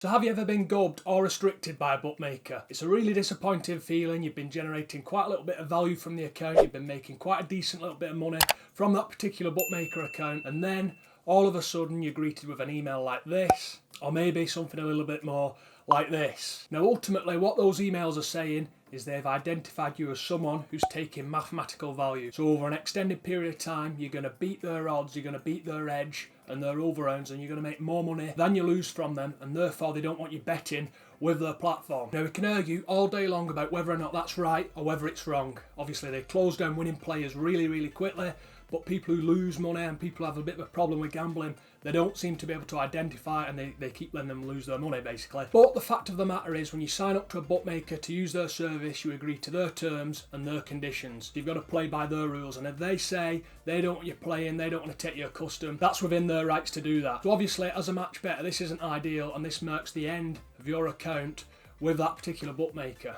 So have you ever been gubbed or restricted by a bookmaker? It's a really disappointing feeling. You've been generating quite a little bit of value from the account. You've been making quite a decent little bit of money from that particular bookmaker account. And then all of a sudden you're greeted with an email like this, or maybe something a little bit more like this. Now ultimately what those emails are saying is they've identified you as someone who's taking mathematical value. So over an extended period of time, you're going to beat their odds, you're going to beat their edge and their overrounds, and you're going to make more money than you lose from them, and therefore they don't want you betting with their platform. Now we can argue all day long about whether or not that's right or whether it's wrong. Obviously they close down winning players really quickly, but people who lose money and people who have a bit of a problem with gambling, they don't seem to be able to identify, and they keep letting them lose their money basically. But the fact of the matter is, when you sign up to a bookmaker to use their service, you agree to their terms and their conditions. You've got to play by their rules, and if they say they don't want you playing, they don't want to take your custom, that's within their rights to do that. So obviously as a match better, this isn't ideal, and this marks the end of your account with that particular bookmaker.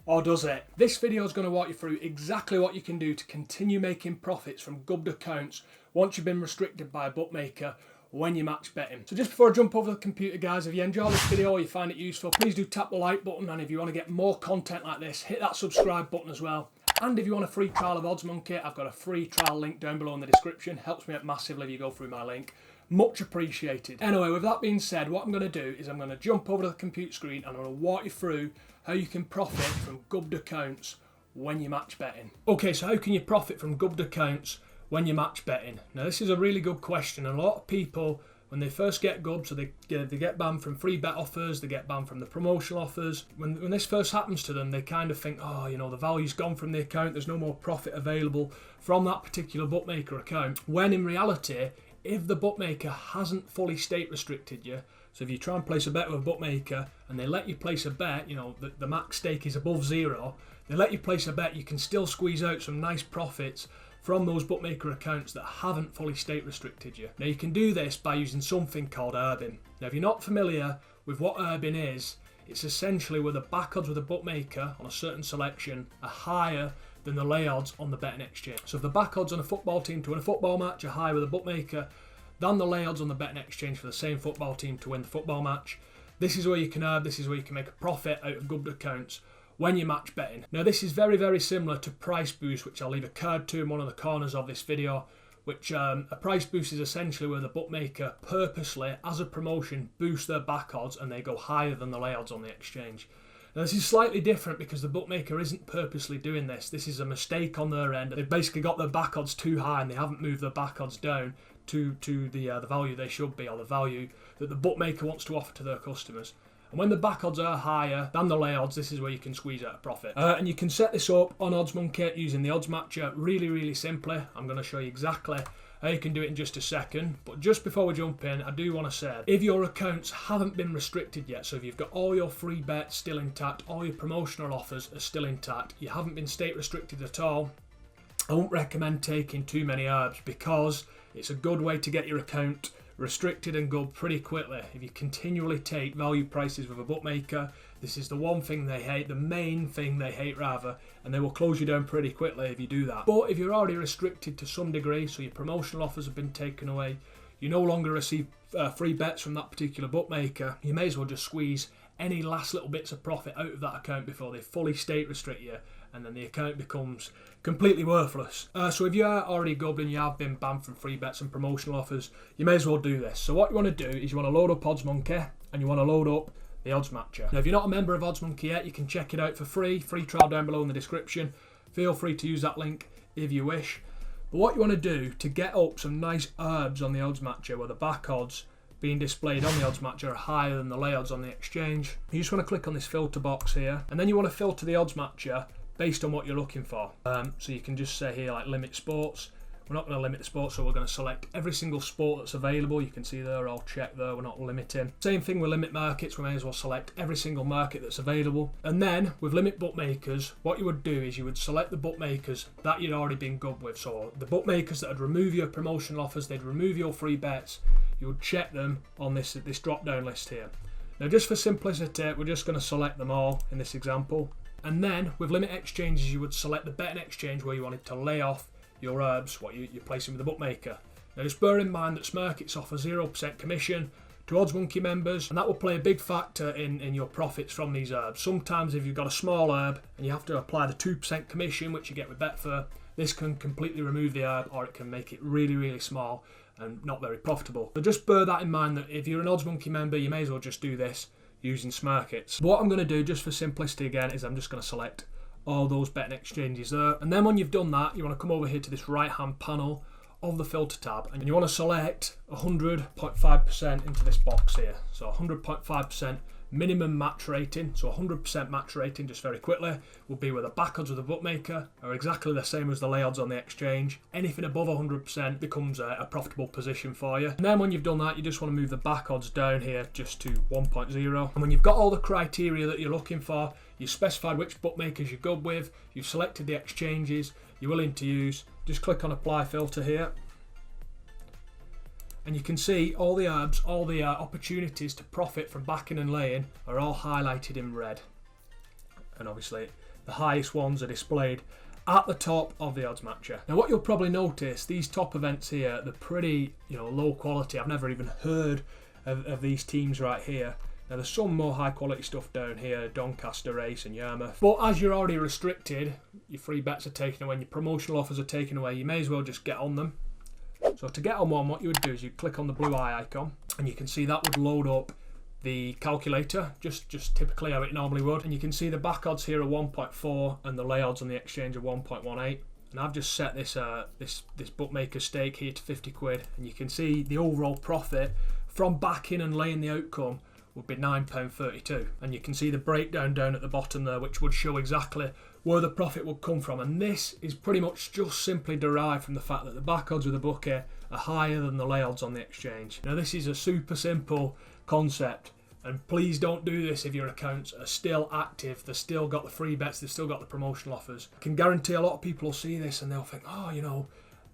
Or does it? This video is going to walk you through exactly what you can do to continue making profits from gubbed accounts once you've been restricted by a bookmaker when you're match betting. So just before I jump over the computer, guys, if you enjoy this video or you find it useful, please do tap the like button, and if you want to get more content like this, hit that subscribe button as well. And if you want a free trial of OddsMonkey, I've got a free trial link down below in the description. Helps me out massively if you go through my link. Much appreciated. Anyway, with that being said, what I'm going to do is I'm going to jump over to the computer screen and I'm going to walk you through how you can profit from gubbed accounts when you're match betting. Okay, so how can you profit from gubbed accounts when you're match betting? Now this is a really good question, and a lot of people, when they first get gubbed, so they get banned from free bet offers, they get banned from the promotional offers. When this first happens to them, they kind of think, oh, you know, the value's gone from the account, there's no more profit available from that particular bookmaker account. When in reality, if the bookmaker hasn't fully state restricted you, so if you try and place a bet with a bookmaker and they let you place a bet, you know, the max stake is above zero, they let you place a bet, you can still squeeze out some nice profits from those bookmaker accounts that haven't fully state restricted you. Now you can do this by using something called arbing. Now if you're not familiar with what arbing is, it's essentially where the back odds with a bookmaker on a certain selection are higher than the lay odds on the betting exchange. So if the back odds on a football team to win a football match are higher with a bookmaker than the lay odds on the betting exchange for the same football team to win the football match, this is where you can earn, this is where you can make a profit out of gubbed accounts when you're match betting. Now this is very similar to price boost, which I'll leave a card to in one of the corners of this video, which a price boost is essentially where the bookmaker purposely, as a promotion, boosts their back odds and they go higher than the lay odds on the exchange. Now this is slightly different because the bookmaker isn't purposely doing this. This is a mistake on their end. They've basically got their back odds too high and they haven't moved their back odds down to the value they should be, or the value that the bookmaker wants to offer to their customers. And when the back odds are higher than the lay odds, this is where you can squeeze out a profit. And you can set this up on OddsMonkey using the OddsMatcher really simply. I'm going to show you exactly how you can do it in just a second. But just before we jump in, I do want to say, if your accounts haven't been restricted yet, so if you've got all your free bets still intact, all your promotional offers are still intact, you haven't been state restricted at all, I won't recommend taking too many herbs, because it's a good way to get your account restricted and gubbed pretty quickly. If you continually take value prices with a bookmaker, this is the one thing they hate, the main thing they hate rather, and they will close you down pretty quickly if you do that. But if you're already restricted to some degree, so your promotional offers have been taken away, you no longer receive free bets from that particular bookmaker, you may as well just squeeze any last little bits of profit out of that account before they fully state restrict you, and then the account becomes completely worthless. So if you are already gubbed and you have been banned from free bets and promotional offers, you may as well do this. So what you want to do is you want to load up OddsMonkey and you want to load up the OddsMatcher. Now if you're not a member of OddsMonkey yet, you can check it out for free trial down below in the description. Feel free to use that link if you wish. But what you want to do to get up some nice herbs on the OddsMatcher, where the back odds being displayed on the OddsMatcher are higher than the lay odds on the exchange, you just want to click on this filter box here, and then you want to filter the OddsMatcher based on what you're looking for. So you can just say here like limit sports. We're not going to limit the sport, so we're going to select every single sport that's available. You can see there, all checked there, we're not limiting. Same thing with limit markets, we may as well select every single market that's available. And then with limit bookmakers, what you would do is you would select the bookmakers that you'd already been gubbed with. So the bookmakers that would remove your promotional offers, they'd remove your free bets, you would check them on this drop down list here. Now just for simplicity, we're just going to select them all in this example. And then with limit exchanges, you would select the betting exchange where you wanted to lay off your herbs, what you're placing with the bookmaker. Now just bear in mind that Smarkets offer 0% commission to OddsMonkey members, and that will play a big factor in your profits from these herbs. Sometimes if you've got a small herb and you have to apply the 2% commission, which you get with Betfair, this can completely remove the herb, or it can make it really, really small and not very profitable. So just bear that in mind, that if you're an OddsMonkey member, you may as well just do this using Smarkets. What I'm going to do, just for simplicity again, is I'm just going to select all those betting exchanges there. And then when you've done that, you want to come over here to this right-hand panel of the filter tab, and you want to select 100.5% into this box here. So 100.5% minimum match rating. So 100% match rating, just very quickly, will be where the back odds of the bookmaker are exactly the same as the lay odds on the exchange. Anything above 100% becomes a profitable position for you. And then when you've done that, you just want to move the back odds down here just to 1.0. And when you've got all the criteria that you're looking for, you've specified which bookmakers you're good with, you've selected the exchanges you're willing to use, just click on apply filter here. And you can see all the herbs, all the opportunities to profit from backing and laying are all highlighted in red. And obviously the highest ones are displayed at the top of the OddsMatcher. Now what you'll probably notice, these top events here, they're pretty low quality. I've never even heard of these teams right here. Now there's some more high quality stuff down here, Doncaster Race and Yarmouth. But as you're already restricted, your free bets are taken away and your promotional offers are taken away, you may as well just get on them. So to get on one, what you would do is you click on the blue eye icon, and you can see that would load up the calculator, just typically how it normally would. And you can see the back odds here are 1.4 and the lay odds on the exchange are 1.18. And I've just set this this bookmaker stake here to 50 quid, and you can see the overall profit from backing and laying the outcome would be £9.32. And you can see the breakdown down at the bottom there, which would show exactly where the profit would come from. And this is pretty much just simply derived from the fact that the back odds of the bookie are higher than the lay odds on the exchange. Now this is a super simple concept, and please don't do this if your accounts are still active, they've still got the free bets, they've still got the promotional offers. I can guarantee a lot of people will see this and they'll think, oh,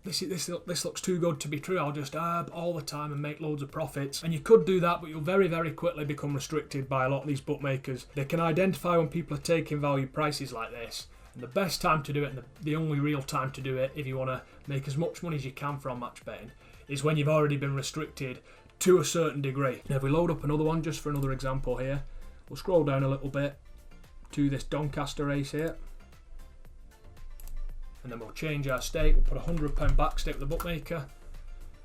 this looks too good to be true, I'll just herb all the time and make loads of profits. And you could do that, but you'll very, very quickly become restricted by a lot of these bookmakers. They can identify when people are taking value prices like this. And the best time to do it, and the only real time to do it, if you want to make as much money as you can from match betting, is when you've already been restricted to a certain degree. Now if we load up another one, just for another example here, we'll scroll down a little bit to this Doncaster Race here. And then we'll change our stake, we'll put a £100 back stake with the bookmaker.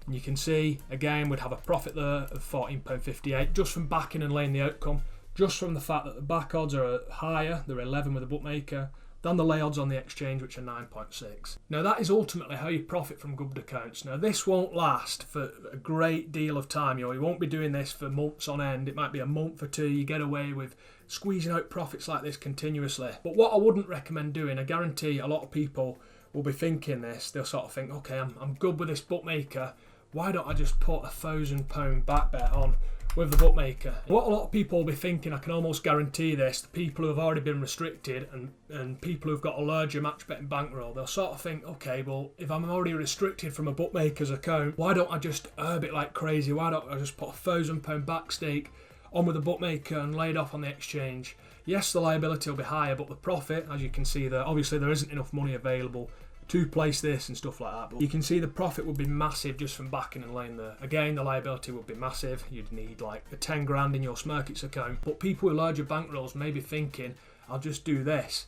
And you can see, again, we'd have a profit there of £14.58 just from backing and laying the outcome, just from the fact that the back odds are higher, they're 11 with the bookmaker, than the lay odds on the exchange, which are 9.6. Now that is ultimately how you profit from Gubbed accounts. Now this won't last for a great deal of time. You won't be doing this for months on end. It might be a month or two. You get away with squeezing out profits like this continuously. But what I wouldn't recommend doing, I guarantee a lot of people will be thinking this. They'll sort of think, okay, I'm good with this bookmaker. Why don't I just put £1,000 back bet on with the bookmaker? What a lot of people will be thinking, I can almost guarantee this, the people who have already been restricted and people who've got a larger match betting bankroll, they'll sort of think, okay, well, if I'm already restricted from a bookmaker's account, why don't I just herb it like crazy? Why don't I just put £1,000 back stake on with the bookmaker and lay it off on the exchange? Yes, the liability will be higher, but the profit, as you can see there, obviously there isn't enough money available to place this and stuff like that, but you can see the profit would be massive just from backing and laying there. Again, the liability would be massive. You'd need like a 10 grand in your Smarkets account, but people with larger bankrolls may be thinking, I'll just do this.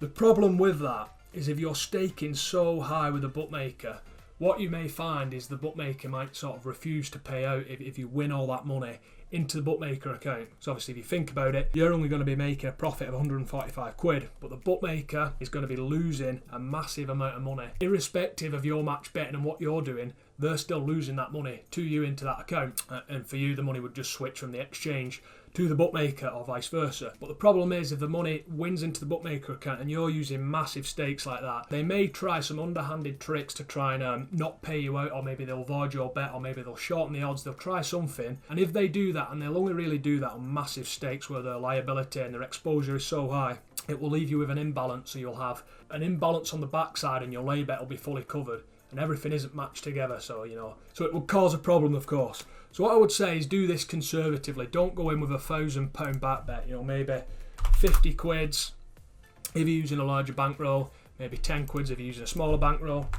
The problem with that is if you're staking so high with a bookmaker, what you may find is the bookmaker might sort of refuse to pay out if you win all that money into the bookmaker account. So obviously if you think about it, you're only going to be making a profit of 145 quid, but the bookmaker is going to be losing a massive amount of money. Irrespective of your match betting and what you're doing, they're still losing that money to you into that account. And for you, the money would just switch from the exchange to the bookmaker or vice versa. But the problem is if the money wins into the bookmaker account and you're using massive stakes like that, they may try some underhanded tricks to try and not pay you out, or maybe they'll void your bet, or maybe they'll shorten the odds. They'll try something, and if they do that, and they'll only really do that on massive stakes where their liability and their exposure is so high, it will leave you with an imbalance. So you'll have an imbalance on the backside and your lay bet will be fully covered and everything isn't matched together, so so it would cause a problem, of course. So what I would say is do this conservatively. Don't go in with £1,000 back bet, maybe 50 quids if you're using a larger bankroll, maybe 10 quids if you're using a smaller bankroll,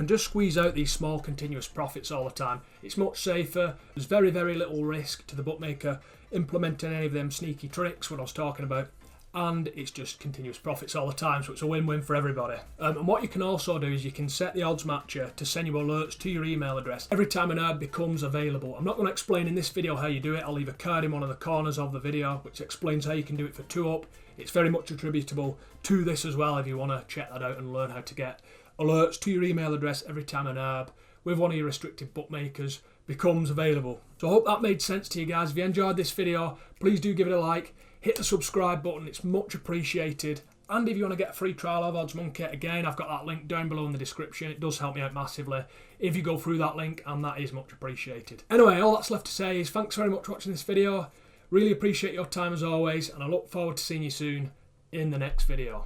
and just squeeze out these small continuous profits all the time. It's much safer. There's very, very little risk to the bookmaker implementing any of them sneaky tricks, what I was talking about. And it's just continuous profits all the time, so it's a win-win for everybody. And what you can also do is you can set the OddsMatcher to send you alerts to your email address every time an herb becomes available. I'm not going to explain in this video how you do it. I'll leave a card in one of the corners of the video which explains how you can do it for 2up. It's very much attributable to this as well if you want to check that out and learn how to get alerts to your email address every time an herb with one of your restricted bookmakers becomes available. So I hope that made sense to you guys. If you enjoyed this video, please do give it a like. Hit the subscribe button, it's much appreciated. And if you want to get a free trial of OddsMonkey, again, I've got that link down below in the description. It does help me out massively if you go through that link, and that is much appreciated. Anyway, all that's left to say is thanks very much for watching this video. Really appreciate your time as always, and I look forward to seeing you soon in the next video.